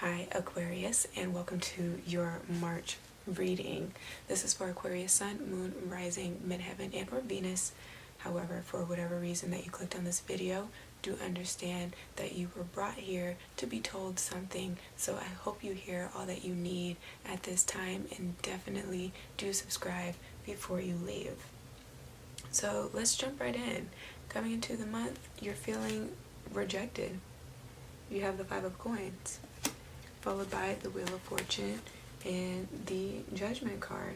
Hi Aquarius, and welcome to your March reading. This is for Aquarius Sun, Moon, Rising, Midheaven, and or Venus. However, for whatever reason that you clicked on this video, do understand that you were brought here to be told something. So I hope you hear all that you need at this time, and definitely do subscribe before you leave. So let's jump right in. Coming into the month, you're feeling rejected. You have the Five of Coins, followed by the Wheel of Fortune and the Judgment card.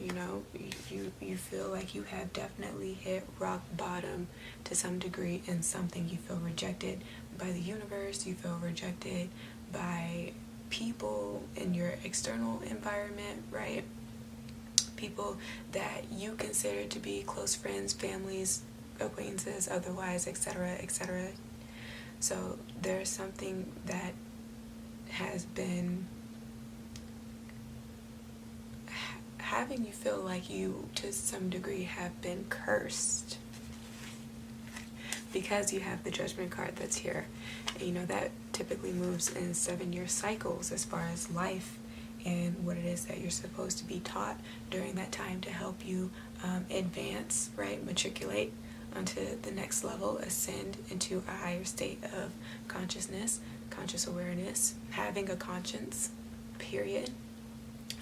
You know, you feel like you have definitely hit rock bottom to some degree in something. You feel rejected by the universe. You feel rejected by people in your external environment, right? People that you consider to be close friends, families, acquaintances, otherwise, etc., etc. So there's something that has been having you feel like you, to some degree, have been cursed because you have the Judgment card that's here. And you know that typically moves in 7-year cycles as far as life and what it is that you're supposed to be taught during that time to help you advance, right? Matriculate onto the next level, ascend into a higher state of consciousness, conscious awareness, having a conscience, period.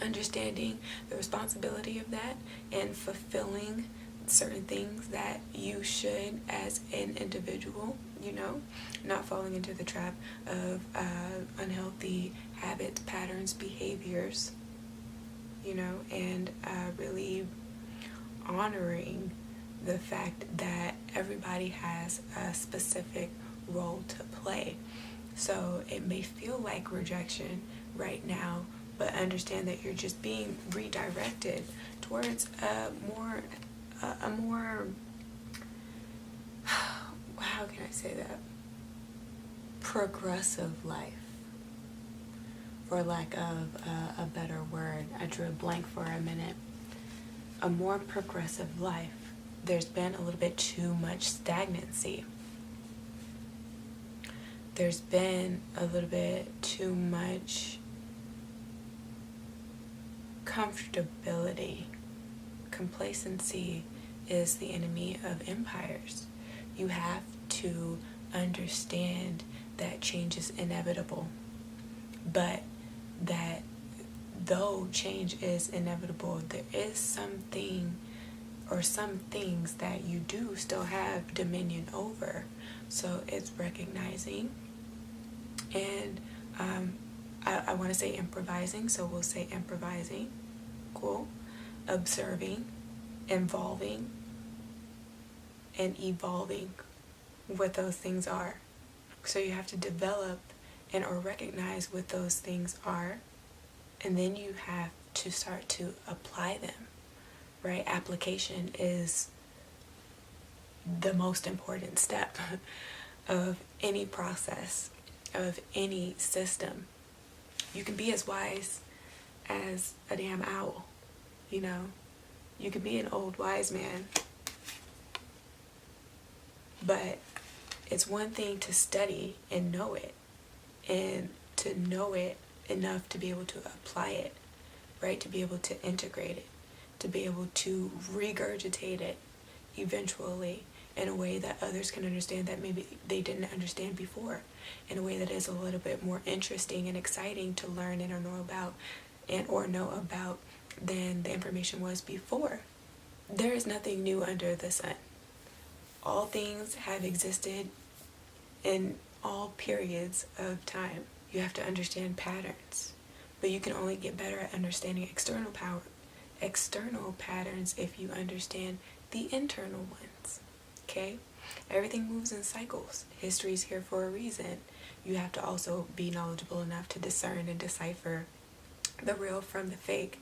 Understanding the responsibility of that and fulfilling certain things that you should as an individual, you know, not falling into the trap of unhealthy habits, patterns, behaviors, you know, and really honoring the fact that everybody has a specific role to play. So it may feel like rejection right now, but understand that you're just being redirected towards a more how can I say that, progressive life, for lack of a better word. I drew a blank for a minute. A more progressive life. There's been a little bit too much stagnancy. There's been a little bit too much comfortability. Complacency is the enemy of empires. You have to understand that change is inevitable, but that though change is inevitable, there is something or some things that you do still have dominion over. So it's recognizing and I want to say improvising, so we'll say improvising. Cool. Observing, involving, and evolving what those things are. So you have to develop and or recognize what those things are, and then you have to start to apply them, right? Application is the most important step of any process, of any system. You can be as wise as a damn owl, you know. You could be an old wise man, but it's one thing to study and know it, and to know it enough to be able to apply it, right? To be able to integrate it, to be able to regurgitate it eventually in a way that others can understand that maybe they didn't understand before, in a way that is a little bit more interesting and exciting to learn and or know about than the information was before. There is nothing new under the sun. All things have existed in all periods of time. You have to understand patterns, but you can only get better at understanding external patterns if you understand the internal ones. Okay? Everything moves in cycles. History is here for a reason. You have to also be knowledgeable enough to discern and decipher the real from the fake.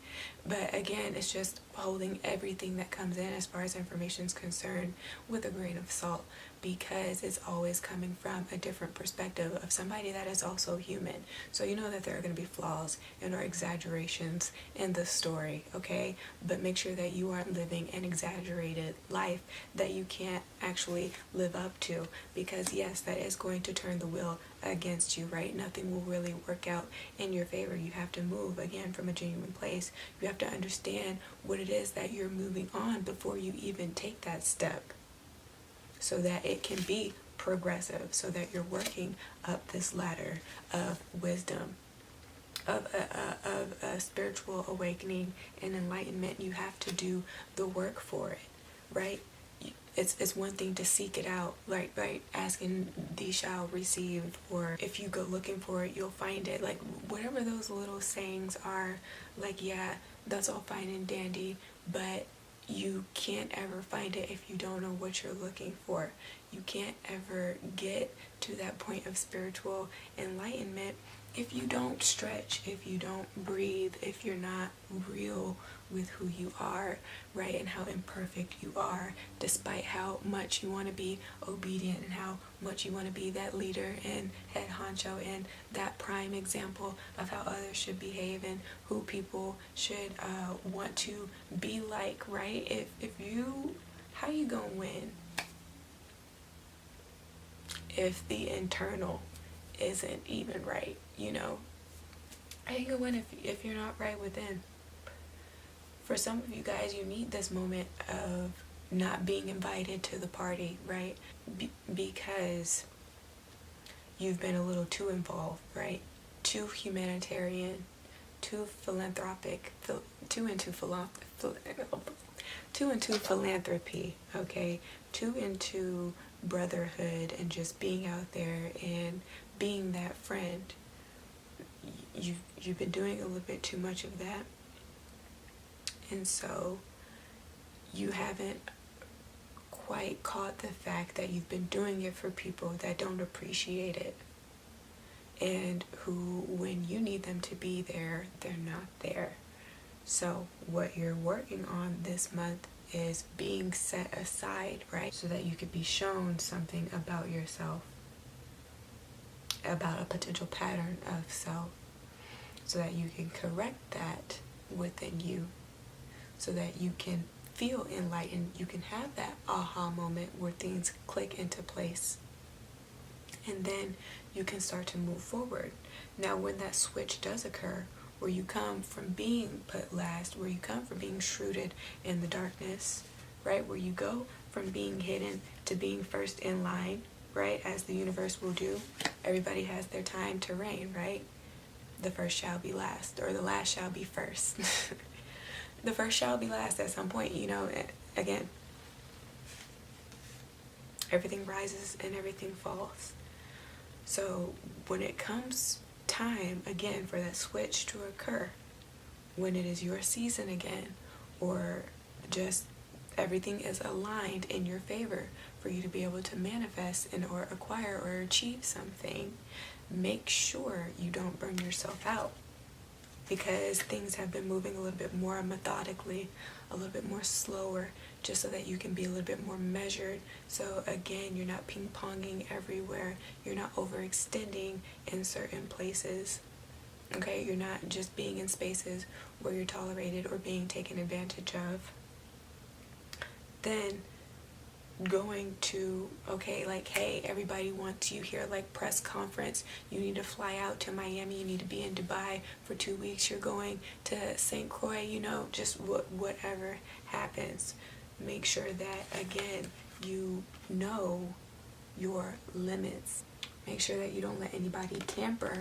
But again, it's just holding everything that comes in as far as information is concerned with a grain of salt, because it's always coming from a different perspective of somebody that is also human. So you know that there are going to be flaws and or exaggerations in the story, okay? But make sure that you aren't living an exaggerated life that you can't actually live up to, because yes, that is going to turn the wheel against you, right? Nothing will really work out in your favor. You have to move, again, from a genuine place. You have to understand what it is that you're moving on before you even take that step, so that it can be progressive, so that you're working up this ladder of wisdom, of a spiritual awakening and enlightenment. You have to do the work for it, right? It's one thing to seek it out, right? Asking thee shall receive, or if you go looking for it, you'll find it. Like, whatever those little sayings are, like, yeah, that's all fine and dandy, but you can't ever find it if you don't know what you're looking for. You can't ever get to that point of spiritual enlightenment if you don't stretch, if you don't breathe, if you're not real with who you are, right? And how imperfect you are, despite how much you want to be obedient and how much you want to be that leader and head honcho and that prime example of how others should behave and who people should want to be like, right? How you gonna win if the internal isn't even right, you know? How you gonna win if you're not right within? For some of you guys, you need this moment of not being invited to the party, right? Because you've been a little too involved, right? Too humanitarian, too philanthropic, too into philanthropy, okay? Too into brotherhood and just being out there and being that friend. You've been doing a little bit too much of that. And so you haven't quite caught the fact that you've been doing it for people that don't appreciate it, and who, when you need them to be there, they're not there. So what you're working on this month is being set aside, right? So that you could be shown something about yourself, about a potential pattern of self, so that you can correct that within you, so that you can feel enlightened. You can have that aha moment where things click into place. And then you can start to move forward. Now, when that switch does occur, where you come from being put last, where you come from being shrouded in the darkness, right? Where you go from being hidden to being first in line, right? As the universe will do. Everybody has their time to reign, right? The first shall be last, or the last shall be first. The first shall be last at some point, you know. Again, everything rises and everything falls. So when it comes time again for that switch to occur, when it is your season again, or just everything is aligned in your favor for you to be able to manifest and or acquire or achieve something, make sure you don't burn yourself out. Because things have been moving a little bit more methodically, a little bit more slower, just so that you can be a little bit more measured. So again, you're not ping-ponging everywhere. You're not overextending in certain places. Okay, you're not just being in spaces where you're tolerated or being taken advantage of. Then going to, okay, like, hey, everybody wants you here, like press conference, you need to fly out to Miami, you need to be in Dubai for 2 weeks, you're going to St. Croix, you know, just whatever happens, make sure that, again, you know your limits. Make sure that you don't let anybody tamper.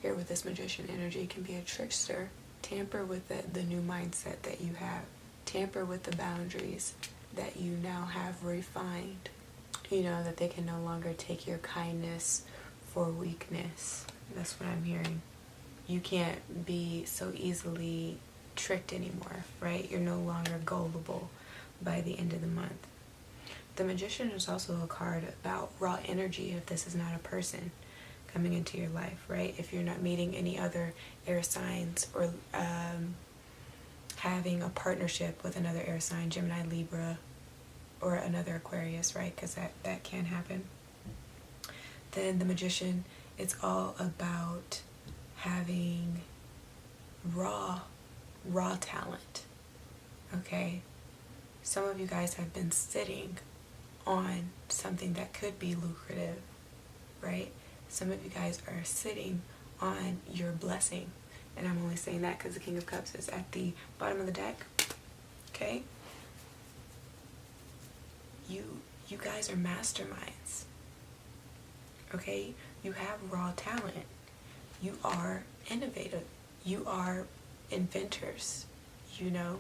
Here with this magician energy, can be a trickster. Tamper with the new mindset that you have. Tamper with the boundaries that you now have refined. You know, that they can no longer take your kindness for weakness. That's what I'm hearing. You can't be so easily tricked anymore, right? You're no longer gullible by the end of the month. The Magician is also a card about raw energy, if this is not a person coming into your life, right? If you're not meeting any other air signs, or having a partnership with another air sign, Gemini, Libra, or another Aquarius, right? Because that can happen. Then the Magician, it's all about having raw talent, okay? Some of you guys have been sitting on something that could be lucrative, right? Some of you guys are sitting on your blessing. And I'm only saying that because the King of Cups is at the bottom of the deck. Okay? You guys are masterminds. Okay? You have raw talent. You are innovative. You are inventors. You know,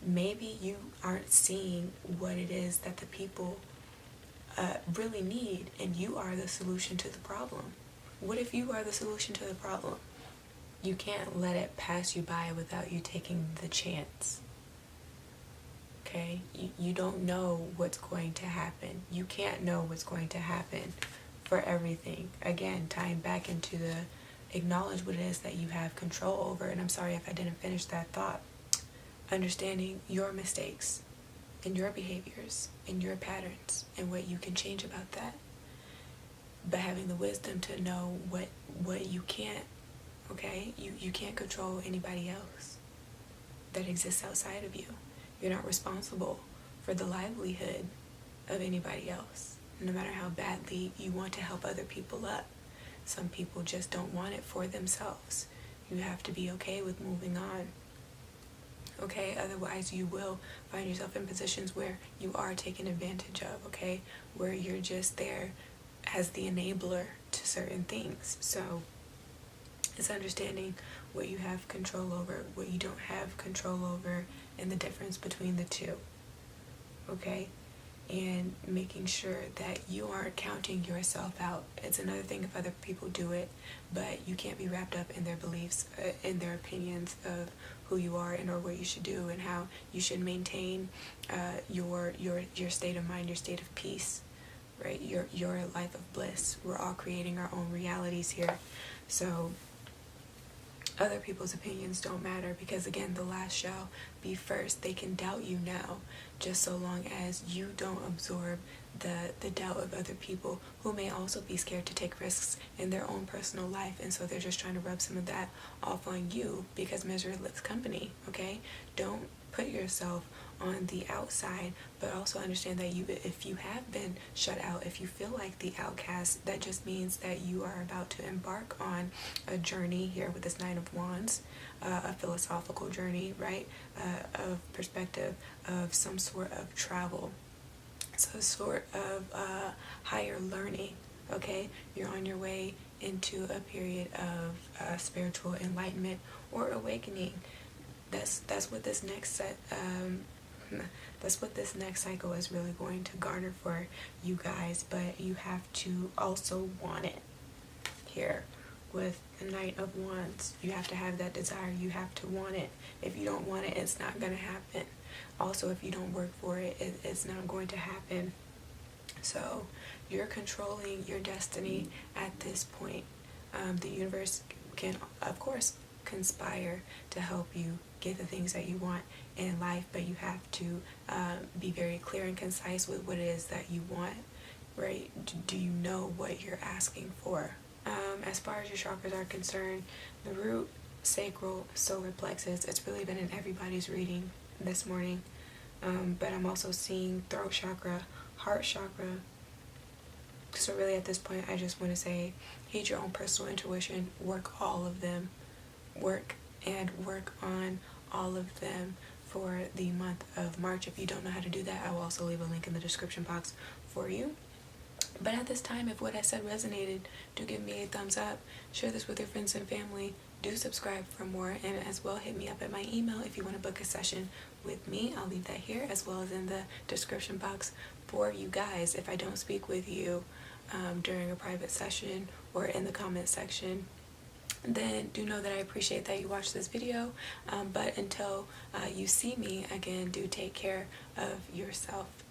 maybe you aren't seeing what it is that the people really need, and you are the solution to the problem. What if you are the solution to the problem? You can't let it pass you by without you taking the chance. Okay? You don't know what's going to happen. You can't know what's going to happen for everything. Again, tying back into the acknowledge what it is that you have control over. And I'm sorry if I didn't finish that thought. Understanding your mistakes and your behaviors and your patterns and what you can change about that. But having the wisdom to know what you can't. Okay? You can't control anybody else that exists outside of you. You're not responsible for the livelihood of anybody else, no matter how badly you want to help other people up. Some people just don't want it for themselves. You have to be okay with moving on. Okay? Otherwise, you will find yourself in positions where you are taken advantage of, okay? Where you're just there as the enabler to certain things. So it's understanding what you have control over, what you don't have control over, and the difference between the two. Okay? And making sure that you aren't counting yourself out. It's another thing if other people do it, but you can't be wrapped up in their beliefs, in their opinions of who you are and or what you should do and how you should maintain your state of mind, your state of peace, right? Your life of bliss. We're all creating our own realities here. So other people's opinions don't matter because, again, the last shall be first. They can doubt you now, just so long as you don't absorb the doubt of other people who may also be scared to take risks in their own personal life. And so they're just trying to rub some of that off on you because misery loves company, okay? Don't put yourself on the outside, but also understand that if you have been shut out, if you feel like the outcast, that just means that you are about to embark on a journey here with this Nine of Wands, a philosophical journey, right? Of perspective of some sort of travel, some sort of higher learning, okay? You're on your way into a period of spiritual enlightenment or awakening. That's what this next set that's what this next cycle is really going to garner for you guys, but you have to also want it here with the Knight of Wands. You have to have that desire. You have to want it. If you don't want it, it's not going to happen. Also, if you don't work for it, it's not going to happen. So you're controlling your destiny at this point. The universe can, of course, conspire to help you get the things that you want in life, but you have to be very clear and concise with what it is that you want, right? Do you know what you're asking for? As far as your chakras are concerned, the root, sacral, solar plexus, it's really been in everybody's reading this morning, but I'm also seeing throat chakra, heart chakra. So really at this point, I just want to say, heed your own personal intuition, work all of them, work on all of them for the month of March. If you don't know how to do that, I will also leave a link in the description box for you. But at this time, if what I said resonated, do give me a thumbs up, share this with your friends and family, do subscribe for more, and as well hit me up at my email if you want to book a session with me. I'll leave that here as well as in the description box for you guys. If I don't speak with you during a private session or in the comment section, then do know that I appreciate that you watched this video, but until you see me again, do take care of yourself.